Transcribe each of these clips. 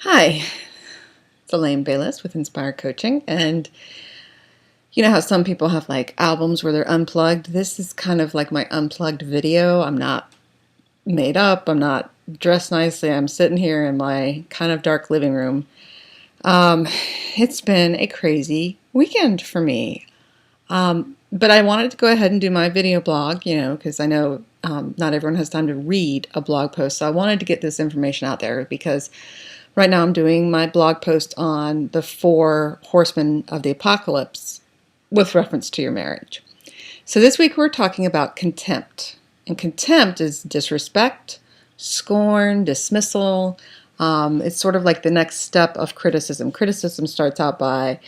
Hi, it's Elaine.Bayless with Inspire Coaching, and you know how some people have like albums where they're unplugged? This is kind of like my unplugged video. I'm not made up, I'm not dressed nicely, I'm sitting here in my kind of dark living room. Um, it's been a crazy weekend for me, but I wanted to go ahead and do my video blog, because I know not everyone has time to read a blog post, so I wanted to get this information out there because right now I'm doing my blog post on the 4 horsemen of the apocalypse with reference to your marriage. So this week we're talking about contempt. And contempt is disrespect, scorn, dismissal. It's sort of like the next step of criticism. Criticism starts out by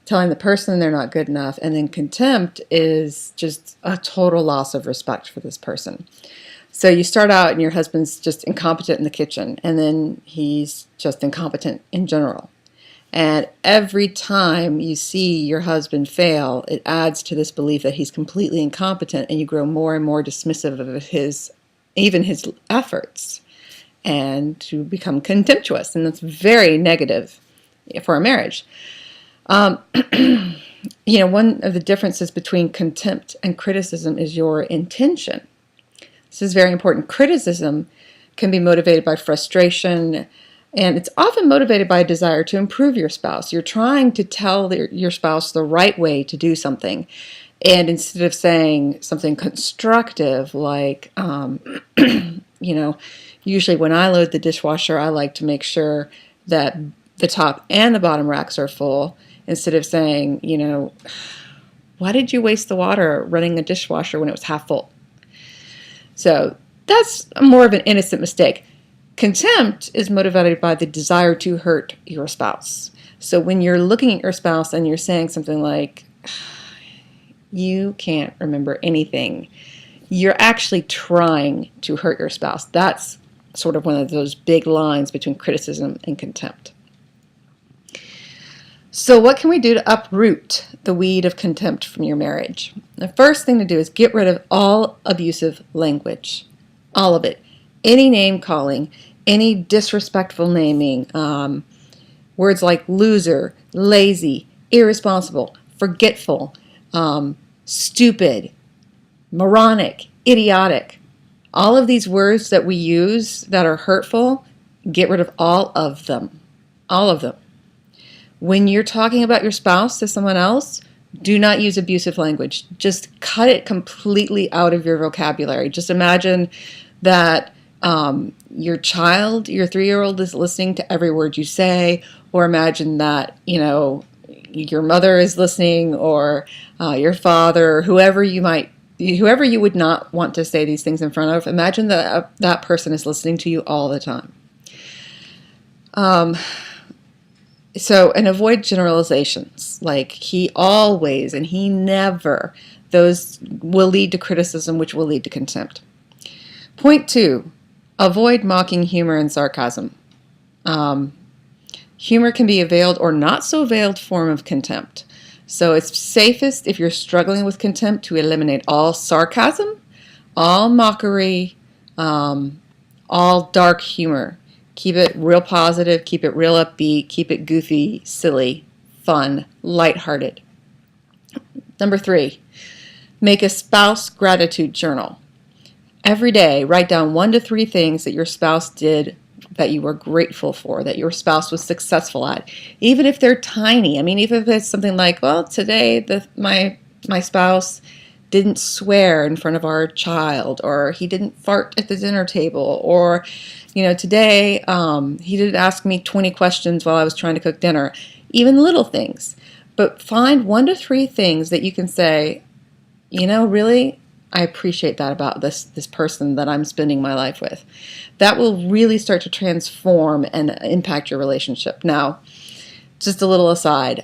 telling the person they're not good enough, and then contempt is just a total loss of respect for this person. So you start out and your husband's just incompetent in the kitchen, and then he's just incompetent in general. And every time you see your husband fail, it adds to this belief that he's completely incompetent, and you grow more and more dismissive of his efforts, and to become contemptuous, and that's very negative for a marriage. One of the differences between contempt and criticism is your intention. This is very important. Criticism can be motivated by frustration, and it's often motivated by a desire to improve your spouse. You're trying to tell your spouse the right way to do something, and instead of saying something constructive like, usually when I load the dishwasher, I like to make sure that the top and the bottom racks are full, instead of saying, why did you waste the water running a dishwasher when it was half full? So that's more of an innocent mistake. Contempt is motivated by the desire to hurt your spouse. So when you're looking at your spouse and you're saying something like, you can't remember anything, you're actually trying to hurt your spouse. That's sort of one of those big lines between criticism and contempt. So what can we do to uproot the weed of contempt from your marriage? The first thing to do is get rid of all abusive language. All of it. Any name calling, any disrespectful naming, words like loser, lazy, irresponsible, forgetful, stupid, moronic, idiotic. All of these words that we use that are hurtful, get rid of all of them. All of them. When you're talking about your spouse to someone else, do not use abusive language. Just cut it completely out of your vocabulary. Just imagine that your child, your 3-year-old, is listening to every word you say, or imagine that, your mother is listening, or your father, whoever you would not want to say these things in front of. Imagine that that person is listening to you all the time. And avoid generalizations, like he always and he never. Those will lead to criticism, which will lead to contempt. Point 2, avoid mocking humor and sarcasm. Humor can be a veiled or not so veiled form of contempt. So it's safest if you're struggling with contempt to eliminate all sarcasm, all mockery, all dark humor. Keep it real positive, keep it real upbeat, keep it goofy, silly, fun, lighthearted. Number 3, make a spouse gratitude journal. Every day, write down 1 to 3 things that your spouse did that you were grateful for, that your spouse was successful at, even if they're tiny. I mean, even if it's something like, well, today my spouse didn't swear in front of our child, or he didn't fart at the dinner table, or today he didn't ask me 20 questions while I was trying to cook dinner. Even little things. But find 1 to 3 things that you can say, really, I appreciate that about this person that I'm spending my life with. That will really start to transform and impact your relationship. Now, just a little aside,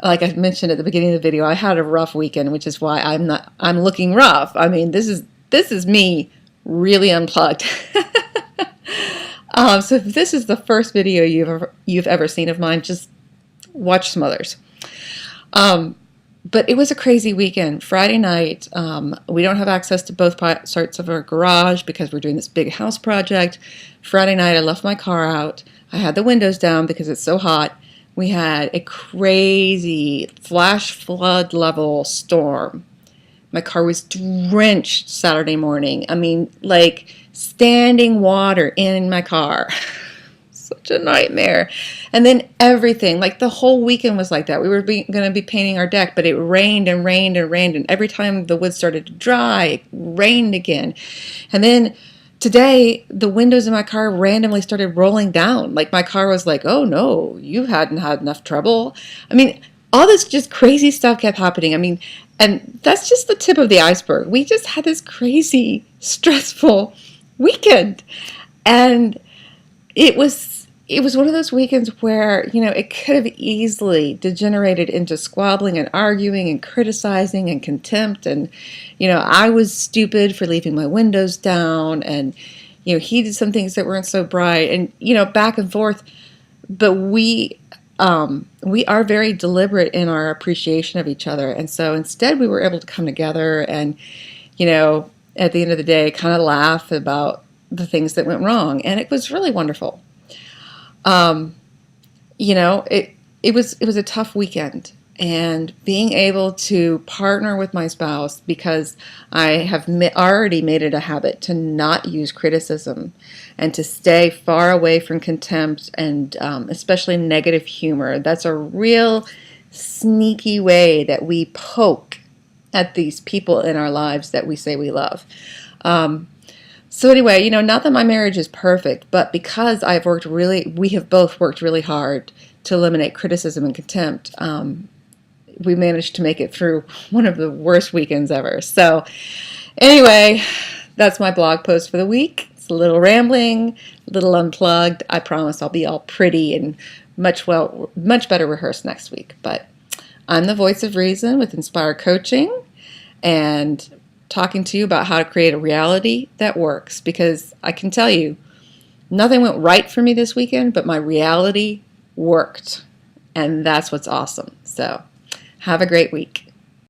like I mentioned at the beginning of the video, I had a rough weekend, which is why I'm looking rough. I mean, this is me really unplugged. So if this is the first video you've ever seen of mine, just watch some others. But it was a crazy weekend. Friday night, we don't have access to both parts of our garage because we're doing this big house project. Friday night, I left my car out. I had the windows down because it's so hot. We had a crazy flash flood level storm. My car was drenched Saturday morning. I mean, like standing water in my car. Such a nightmare. And then everything, like the whole weekend was like that. We were going to be painting our deck, but it rained and rained and rained. And every time the wood started to dry, it rained again. And then today, the windows in my car randomly started rolling down. Like my car was like, oh no, you hadn't had enough trouble. I mean, all this just crazy stuff kept happening. I mean, and that's just the tip of the iceberg. We just had this crazy, stressful weekend. And it was one of those weekends where, you know, it could have easily degenerated into squabbling and arguing and criticizing and contempt. And, you know, I was stupid for leaving my windows down, and, you know, he did some things that weren't so bright, and, you know, back and forth. But we are very deliberate in our appreciation of each other. And so instead we were able to come together and, you know, at the end of the day, kind of laugh about the things that went wrong. And it was really wonderful. You know, it was a tough weekend, and being able to partner with my spouse, because I have already made it a habit to not use criticism and to stay far away from contempt and especially negative humor. That's a real sneaky way that we poke at these people in our lives that we say we love. So anyway, you know, not that my marriage is perfect, but because we have both worked really hard to eliminate criticism and contempt, we managed to make it through one of the worst weekends ever. So anyway, that's my blog post for the week. It's a little rambling, a little unplugged. I promise I'll be all pretty and much better rehearsed next week. But I'm the voice of reason with Inspire Coaching, and talking to you about how to create a reality that works, because I can tell you, nothing went right for me this weekend, but my reality worked, and that's what's awesome. So have a great week.